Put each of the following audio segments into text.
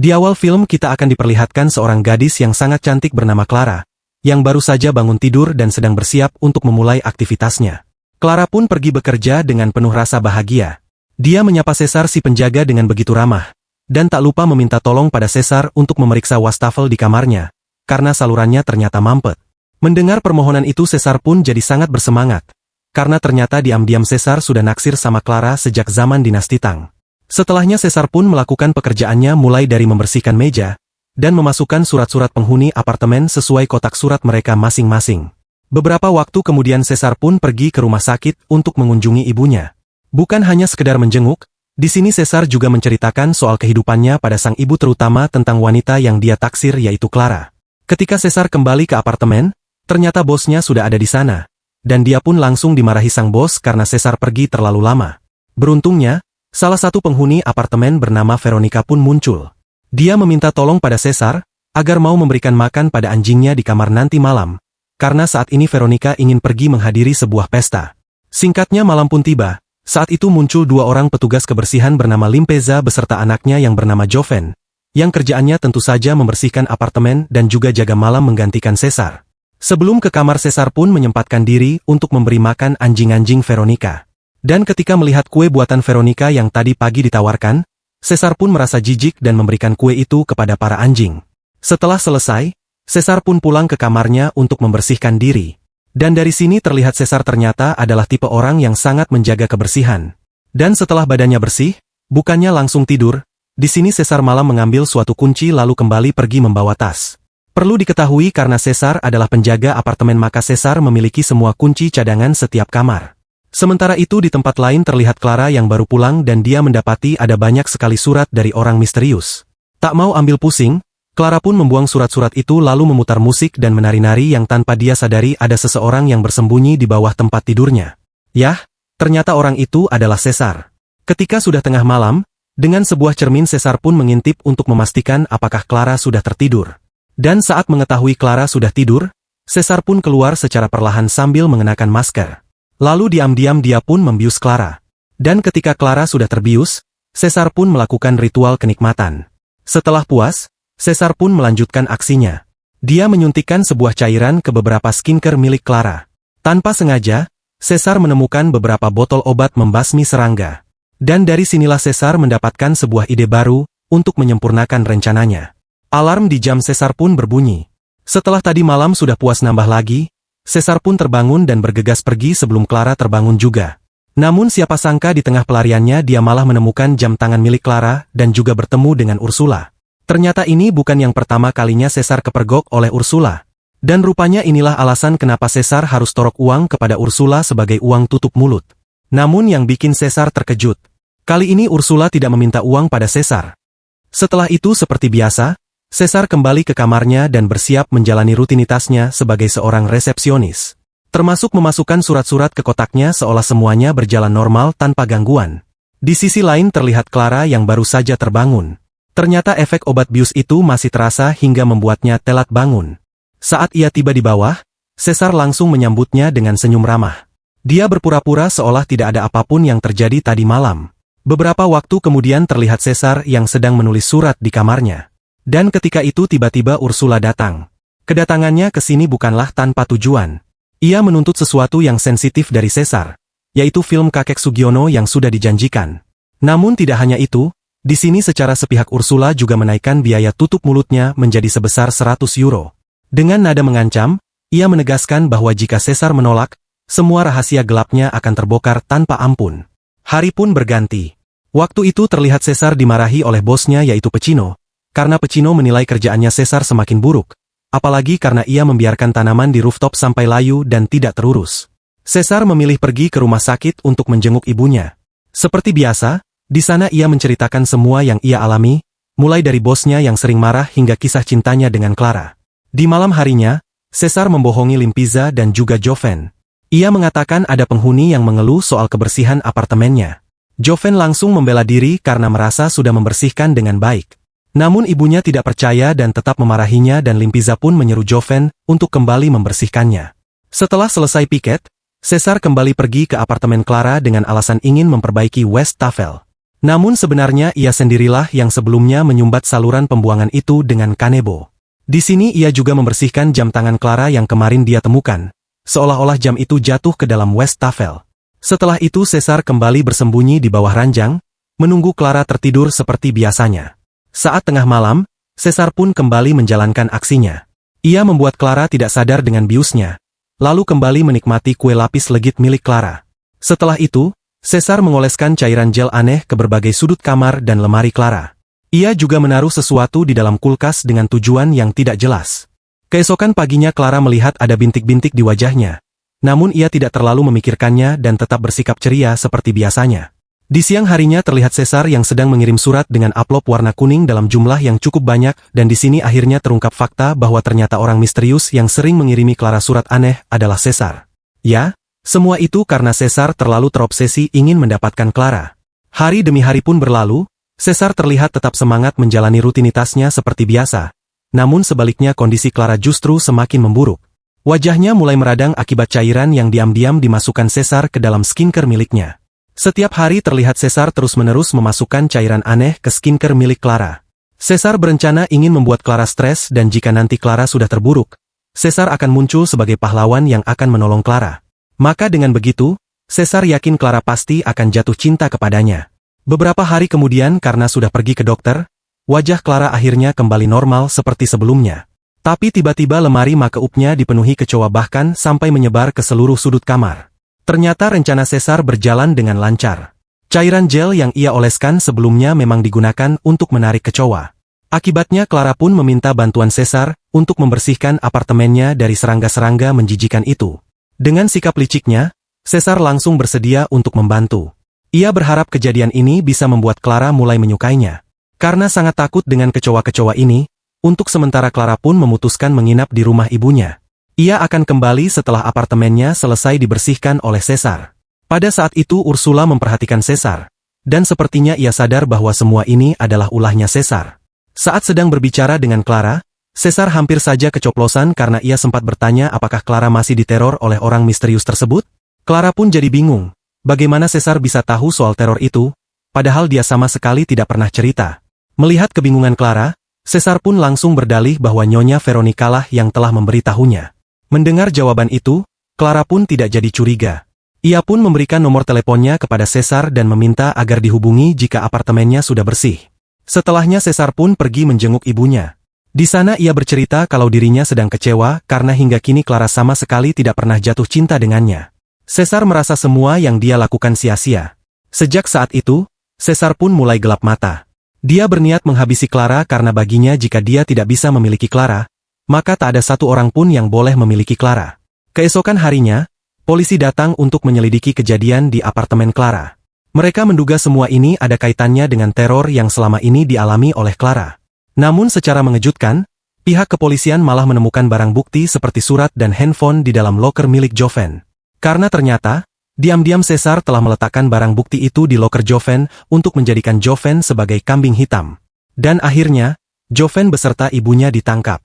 Di awal film kita akan diperlihatkan seorang gadis yang sangat cantik bernama Clara, yang baru saja bangun tidur dan sedang bersiap untuk memulai aktivitasnya. Clara pun pergi bekerja dengan penuh rasa bahagia. Dia menyapa Caesar si penjaga dengan begitu ramah, dan tak lupa meminta tolong pada Caesar untuk memeriksa wastafel di kamarnya, karena salurannya ternyata mampet. Mendengar permohonan itu Caesar pun jadi sangat bersemangat, karena ternyata diam-diam Caesar sudah naksir sama Clara sejak zaman dinasti Tang. Setelahnya Caesar pun melakukan pekerjaannya mulai dari membersihkan meja, dan memasukkan surat-surat penghuni apartemen sesuai kotak surat mereka masing-masing. Beberapa waktu kemudian Caesar pun pergi ke rumah sakit untuk mengunjungi ibunya. Bukan hanya sekedar menjenguk, di sini Caesar juga menceritakan soal kehidupannya pada sang ibu terutama tentang wanita yang dia taksir yaitu Clara. Ketika Caesar kembali ke apartemen, ternyata bosnya sudah ada di sana, dan dia pun langsung dimarahi sang bos karena Caesar pergi terlalu lama. Beruntungnya, salah satu penghuni apartemen bernama Veronica pun muncul. Dia meminta tolong pada Caesar, agar mau memberikan makan pada anjingnya di kamar nanti malam, karena saat ini Veronica ingin pergi menghadiri sebuah pesta. Singkatnya malam pun tiba, saat itu muncul dua orang petugas kebersihan bernama Limpeza beserta anaknya yang bernama Joven, yang kerjaannya tentu saja membersihkan apartemen dan juga jaga malam menggantikan Caesar. Sebelum ke kamar Caesar pun menyempatkan diri untuk memberi makan anjing-anjing Veronica. Dan ketika melihat kue buatan Veronica yang tadi pagi ditawarkan, Caesar pun merasa jijik dan memberikan kue itu kepada para anjing. Setelah selesai, Caesar pun pulang ke kamarnya untuk membersihkan diri. Dan dari sini terlihat Caesar ternyata adalah tipe orang yang sangat menjaga kebersihan. Dan setelah badannya bersih, bukannya langsung tidur, di sini Caesar malah mengambil suatu kunci lalu kembali pergi membawa tas. Perlu diketahui karena Caesar adalah penjaga apartemen maka Caesar memiliki semua kunci cadangan setiap kamar. Sementara itu di tempat lain terlihat Clara yang baru pulang dan dia mendapati ada banyak sekali surat dari orang misterius. Tak mau ambil pusing, Clara pun membuang surat-surat itu lalu memutar musik dan menari-nari yang tanpa dia sadari ada seseorang yang bersembunyi di bawah tempat tidurnya. Yah, ternyata orang itu adalah Caesar. Ketika sudah tengah malam, dengan sebuah cermin Caesar pun mengintip untuk memastikan apakah Clara sudah tertidur. Dan saat mengetahui Clara sudah tidur, Caesar pun keluar secara perlahan sambil mengenakan masker. Lalu diam-diam dia pun membius Clara. Dan ketika Clara sudah terbius, Caesar pun melakukan ritual kenikmatan. Setelah puas, Caesar pun melanjutkan aksinya. Dia menyuntikkan sebuah cairan ke beberapa skincare milik Clara. Tanpa sengaja, Caesar menemukan beberapa botol obat membasmi serangga. Dan dari sinilah Caesar mendapatkan sebuah ide baru untuk menyempurnakan rencananya. Alarm di jam Caesar pun berbunyi. Setelah tadi malam sudah puas nambah lagi, Caesar pun terbangun dan bergegas pergi sebelum Clara terbangun juga. Namun siapa sangka di tengah pelariannya dia malah menemukan jam tangan milik Clara dan juga bertemu dengan Ursula. Ternyata ini bukan yang pertama kalinya Caesar kepergok oleh Ursula. Dan rupanya inilah alasan kenapa Caesar harus torok uang kepada Ursula sebagai uang tutup mulut. Namun yang bikin Caesar terkejut. Kali ini Ursula tidak meminta uang pada Caesar. Setelah itu seperti biasa, Caesar kembali ke kamarnya dan bersiap menjalani rutinitasnya sebagai seorang resepsionis. Termasuk memasukkan surat-surat ke kotaknya seolah semuanya berjalan normal tanpa gangguan. Di sisi lain terlihat Clara yang baru saja terbangun. Ternyata efek obat bius itu masih terasa hingga membuatnya telat bangun. Saat ia tiba di bawah, Caesar langsung menyambutnya dengan senyum ramah. Dia berpura-pura seolah tidak ada apapun yang terjadi tadi malam. Beberapa waktu kemudian terlihat Caesar yang sedang menulis surat di kamarnya. Dan ketika itu tiba-tiba Ursula datang. Kedatangannya ke sini bukanlah tanpa tujuan. Ia menuntut sesuatu yang sensitif dari Caesar, yaitu film Kakek Sugiono yang sudah dijanjikan. Namun tidak hanya itu, di sini secara sepihak Ursula juga menaikkan biaya tutup mulutnya menjadi sebesar 100 euro. Dengan nada mengancam, ia menegaskan bahwa jika Caesar menolak, semua rahasia gelapnya akan terbongkar tanpa ampun. Hari pun berganti. Waktu itu terlihat Caesar dimarahi oleh bosnya yaitu Pecino. Karena Pecino menilai kerjaannya Caesar semakin buruk, apalagi karena ia membiarkan tanaman di rooftop sampai layu dan tidak terurus. Caesar memilih pergi ke rumah sakit untuk menjenguk ibunya. Seperti biasa, di sana ia menceritakan semua yang ia alami, mulai dari bosnya yang sering marah hingga kisah cintanya dengan Clara. Di malam harinya, Caesar membohongi Limpeza dan juga Joven. Ia mengatakan ada penghuni yang mengeluh soal kebersihan apartemennya. Joven langsung membela diri karena merasa sudah membersihkan dengan baik. Namun ibunya tidak percaya dan tetap memarahinya dan Limpeza pun menyeru Joven untuk kembali membersihkannya. Setelah selesai piket, Caesar kembali pergi ke apartemen Clara dengan alasan ingin memperbaiki wastafel. Namun sebenarnya ia sendirilah yang sebelumnya menyumbat saluran pembuangan itu dengan kanebo. Di sini ia juga membersihkan jam tangan Clara yang kemarin dia temukan, seolah-olah jam itu jatuh ke dalam wastafel. Setelah itu Caesar kembali bersembunyi di bawah ranjang, menunggu Clara tertidur seperti biasanya. Saat tengah malam, Caesar pun kembali menjalankan aksinya. Ia membuat Clara tidak sadar dengan biusnya, lalu kembali menikmati kue lapis legit milik Clara. Setelah itu, Caesar mengoleskan cairan gel aneh ke berbagai sudut kamar dan lemari Clara. Ia juga menaruh sesuatu di dalam kulkas dengan tujuan yang tidak jelas. Keesokan paginya Clara melihat ada bintik-bintik di wajahnya, namun ia tidak terlalu memikirkannya dan tetap bersikap ceria seperti biasanya. Di siang harinya terlihat Caesar yang sedang mengirim surat dengan amplop warna kuning dalam jumlah yang cukup banyak, dan di sini akhirnya terungkap fakta bahwa ternyata orang misterius yang sering mengirimi Clara surat aneh adalah Caesar. Ya, semua itu karena Caesar terlalu terobsesi ingin mendapatkan Clara. Hari demi hari pun berlalu, Caesar terlihat tetap semangat menjalani rutinitasnya seperti biasa. Namun sebaliknya kondisi Clara justru semakin memburuk. Wajahnya mulai meradang akibat cairan yang diam-diam dimasukkan Caesar ke dalam skincare miliknya. Setiap hari terlihat Caesar terus-menerus memasukkan cairan aneh ke skincare milik Clara. Caesar berencana ingin membuat Clara stres dan jika nanti Clara sudah terburuk, Caesar akan muncul sebagai pahlawan yang akan menolong Clara. Maka dengan begitu, Caesar yakin Clara pasti akan jatuh cinta kepadanya. Beberapa hari kemudian karena sudah pergi ke dokter, wajah Clara akhirnya kembali normal seperti sebelumnya. Tapi tiba-tiba lemari makeupnya dipenuhi kecoa bahkan sampai menyebar ke seluruh sudut kamar. Ternyata rencana Caesar berjalan dengan lancar. Cairan gel yang ia oleskan sebelumnya memang digunakan untuk menarik kecoa. Akibatnya Clara pun meminta bantuan Caesar untuk membersihkan apartemennya dari serangga-serangga menjijikan itu. Dengan sikap liciknya, Caesar langsung bersedia untuk membantu. Ia berharap kejadian ini bisa membuat Clara mulai menyukainya. Karena sangat takut dengan kecoa-kecoa ini, untuk sementara Clara pun memutuskan menginap di rumah ibunya. Ia akan kembali setelah apartemennya selesai dibersihkan oleh Caesar. Pada saat itu Ursula memperhatikan Caesar, dan sepertinya ia sadar bahwa semua ini adalah ulahnya Caesar. Saat sedang berbicara dengan Clara, Caesar hampir saja kecoplosan karena ia sempat bertanya apakah Clara masih diteror oleh orang misterius tersebut. Clara pun jadi bingung, bagaimana Caesar bisa tahu soal teror itu, padahal dia sama sekali tidak pernah cerita. Melihat kebingungan Clara, Caesar pun langsung berdalih bahwa Nyonya Veronica lah yang telah memberitahunya. Mendengar jawaban itu, Clara pun tidak jadi curiga. Ia pun memberikan nomor teleponnya kepada Caesar dan meminta agar dihubungi jika apartemennya sudah bersih. Setelahnya Caesar pun pergi menjenguk ibunya. Di sana ia bercerita kalau dirinya sedang kecewa karena hingga kini Clara sama sekali tidak pernah jatuh cinta dengannya. Caesar merasa semua yang dia lakukan sia-sia. Sejak saat itu, Caesar pun mulai gelap mata. Dia berniat menghabisi Clara karena baginya jika dia tidak bisa memiliki Clara, maka tak ada satu orang pun yang boleh memiliki Clara. Keesokan harinya, polisi datang untuk menyelidiki kejadian di apartemen Clara. Mereka menduga semua ini ada kaitannya dengan teror yang selama ini dialami oleh Clara. Namun secara mengejutkan, pihak kepolisian malah menemukan barang bukti seperti surat dan handphone di dalam loker milik Joven. Karena ternyata, diam-diam Caesar telah meletakkan barang bukti itu di loker Joven untuk menjadikan Joven sebagai kambing hitam. Dan akhirnya, Joven beserta ibunya ditangkap.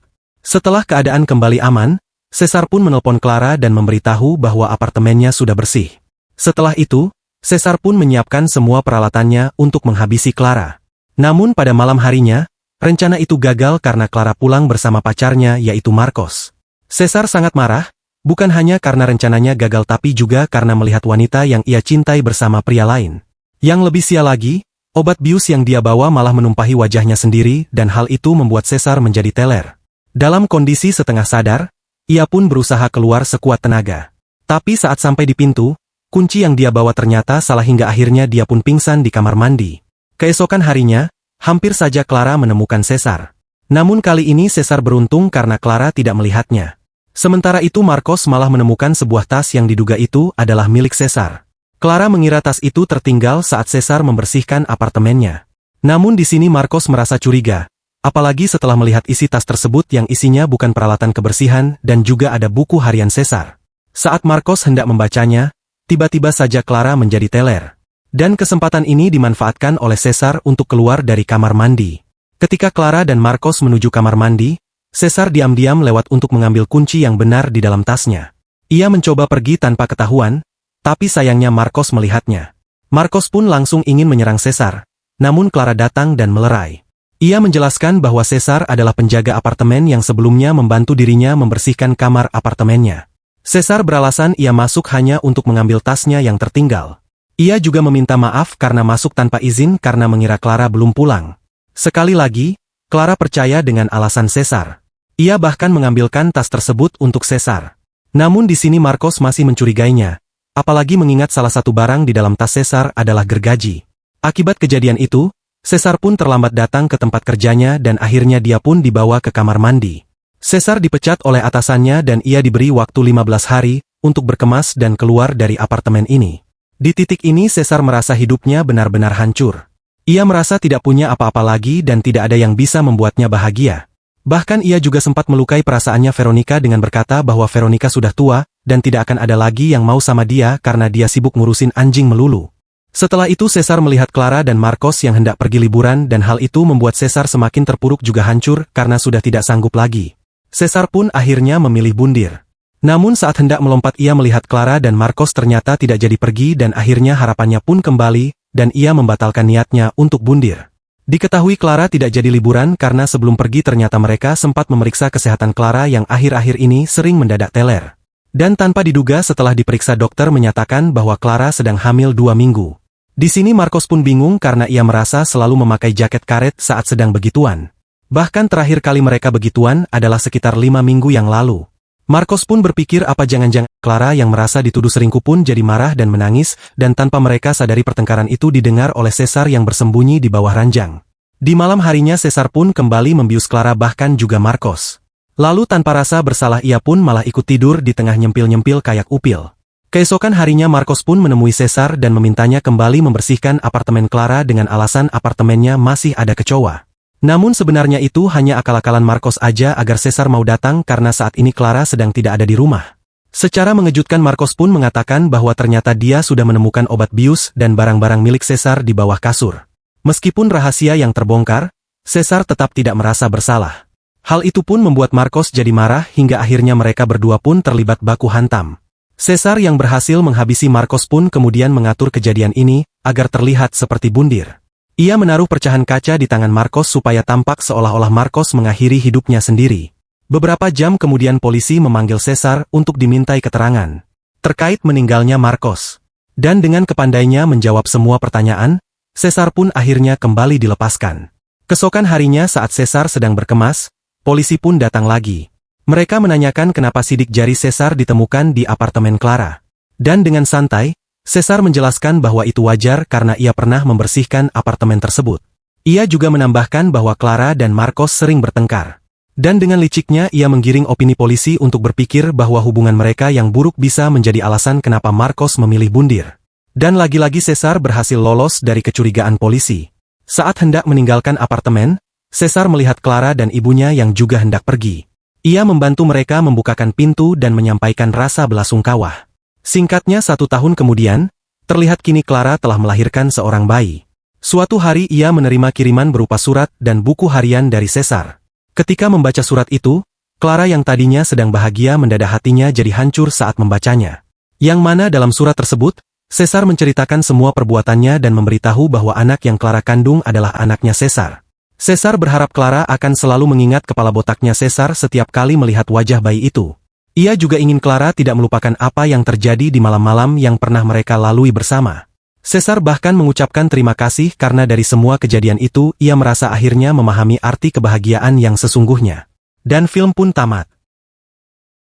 Setelah keadaan kembali aman, Caesar pun menelpon Clara dan memberitahu bahwa apartemennya sudah bersih. Setelah itu, Caesar pun menyiapkan semua peralatannya untuk menghabisi Clara. Namun pada malam harinya, rencana itu gagal karena Clara pulang bersama pacarnya yaitu Marcos. Caesar sangat marah, bukan hanya karena rencananya gagal tapi juga karena melihat wanita yang ia cintai bersama pria lain. Yang lebih sial lagi, obat bius yang dia bawa malah menumpahi wajahnya sendiri dan hal itu membuat Caesar menjadi teler. Dalam kondisi setengah sadar, ia pun berusaha keluar sekuat tenaga. Tapi saat sampai di pintu, kunci yang dia bawa ternyata salah hingga akhirnya dia pun pingsan di kamar mandi. Keesokan harinya, hampir saja Clara menemukan Caesar. Namun kali ini Caesar beruntung karena Clara tidak melihatnya. Sementara itu Marcos malah menemukan sebuah tas yang diduga itu adalah milik Caesar. Clara mengira tas itu tertinggal saat Caesar membersihkan apartemennya. Namun di sini Marcos merasa curiga. Apalagi setelah melihat isi tas tersebut yang isinya bukan peralatan kebersihan dan juga ada buku harian Caesar. Saat Marcos hendak membacanya, tiba-tiba saja Clara menjadi teler. Dan kesempatan ini dimanfaatkan oleh Caesar untuk keluar dari kamar mandi. Ketika Clara dan Marcos menuju kamar mandi, Caesar diam-diam lewat untuk mengambil kunci yang benar di dalam tasnya. Ia mencoba pergi tanpa ketahuan, tapi sayangnya Marcos melihatnya. Marcos pun langsung ingin menyerang Caesar, namun Clara datang dan melerai. Ia menjelaskan bahwa Caesar adalah penjaga apartemen yang sebelumnya membantu dirinya membersihkan kamar apartemennya. Caesar beralasan ia masuk hanya untuk mengambil tasnya yang tertinggal. Ia juga meminta maaf karena masuk tanpa izin karena mengira Clara belum pulang. Sekali lagi, Clara percaya dengan alasan Caesar. Ia bahkan mengambilkan tas tersebut untuk Caesar. Namun di sini Marcos masih mencurigainya, apalagi mengingat salah satu barang di dalam tas Caesar adalah gergaji. Akibat kejadian itu, Caesar pun terlambat datang ke tempat kerjanya dan akhirnya dia pun dibawa ke kamar mandi. Caesar dipecat oleh atasannya dan ia diberi waktu 15 hari untuk berkemas dan keluar dari apartemen ini. Di titik ini Caesar merasa hidupnya benar-benar hancur. Ia merasa tidak punya apa-apa lagi dan tidak ada yang bisa membuatnya bahagia. Bahkan ia juga sempat melukai perasaannya Veronica dengan berkata bahwa Veronica sudah tua dan tidak akan ada lagi yang mau sama dia karena dia sibuk ngurusin anjing melulu. Setelah itu Caesar melihat Clara dan Marcos yang hendak pergi liburan dan hal itu membuat Caesar semakin terpuruk juga hancur karena sudah tidak sanggup lagi. Caesar pun akhirnya memilih bundir. Namun saat hendak melompat ia melihat Clara dan Marcos ternyata tidak jadi pergi dan akhirnya harapannya pun kembali dan ia membatalkan niatnya untuk bundir. Diketahui Clara tidak jadi liburan karena sebelum pergi ternyata mereka sempat memeriksa kesehatan Clara yang akhir-akhir ini sering mendadak teler. Dan tanpa diduga setelah diperiksa dokter menyatakan bahwa Clara sedang hamil 2 minggu. Di sini Marcos pun bingung karena ia merasa selalu memakai jaket karet saat sedang begituan. Bahkan terakhir kali mereka begituan adalah sekitar 5 minggu yang lalu. Marcos pun berpikir apa jangan-jangan Clara yang merasa dituduh selingkuh pun jadi marah dan menangis dan tanpa mereka sadari pertengkaran itu didengar oleh Caesar yang bersembunyi di bawah ranjang. Di malam harinya Caesar pun kembali membius Clara bahkan juga Marcos. Lalu tanpa rasa bersalah ia pun malah ikut tidur di tengah nyempil-nyempil kayak upil. Keesokan harinya Marcos pun menemui Caesar dan memintanya kembali membersihkan apartemen Clara dengan alasan apartemennya masih ada kecoa. Namun sebenarnya itu hanya akal-akalan Marcos aja agar Caesar mau datang karena saat ini Clara sedang tidak ada di rumah. Secara mengejutkan Marcos pun mengatakan bahwa ternyata dia sudah menemukan obat bius dan barang-barang milik Caesar di bawah kasur. Meskipun rahasia yang terbongkar, Caesar tetap tidak merasa bersalah. Hal itu pun membuat Marcos jadi marah hingga akhirnya mereka berdua pun terlibat baku hantam. Caesar yang berhasil menghabisi Marcos pun kemudian mengatur kejadian ini agar terlihat seperti bundir. Ia menaruh pecahan kaca di tangan Marcos supaya tampak seolah-olah Marcos mengakhiri hidupnya sendiri. Beberapa jam kemudian polisi memanggil Caesar untuk dimintai keterangan terkait meninggalnya Marcos. Dan dengan kepandainya menjawab semua pertanyaan, Caesar pun akhirnya kembali dilepaskan. Keesokan harinya saat Caesar sedang berkemas, polisi pun datang lagi. Mereka menanyakan kenapa sidik jari Caesar ditemukan di apartemen Clara. Dan dengan santai, Caesar menjelaskan bahwa itu wajar karena ia pernah membersihkan apartemen tersebut. Ia juga menambahkan bahwa Clara dan Marcos sering bertengkar. Dan dengan liciknya ia menggiring opini polisi untuk berpikir bahwa hubungan mereka yang buruk bisa menjadi alasan kenapa Marcos memilih bundir. Dan lagi-lagi Caesar berhasil lolos dari kecurigaan polisi. Saat hendak meninggalkan apartemen, Caesar melihat Clara dan ibunya yang juga hendak pergi. Ia membantu mereka membukakan pintu dan menyampaikan rasa belasungkawa. Singkatnya 1 tahun kemudian, terlihat kini Clara telah melahirkan seorang bayi. Suatu hari ia menerima kiriman berupa surat dan buku harian dari Caesar. Ketika membaca surat itu, Clara yang tadinya sedang bahagia mendadak hatinya jadi hancur saat membacanya. Yang mana dalam surat tersebut, Caesar menceritakan semua perbuatannya dan memberitahu bahwa anak yang Clara kandung adalah anaknya Caesar. Caesar berharap Clara akan selalu mengingat kepala botaknya Caesar setiap kali melihat wajah bayi itu. Ia juga ingin Clara tidak melupakan apa yang terjadi di malam-malam yang pernah mereka lalui bersama. Caesar bahkan mengucapkan terima kasih karena dari semua kejadian itu ia merasa akhirnya memahami arti kebahagiaan yang sesungguhnya. Dan film pun tamat.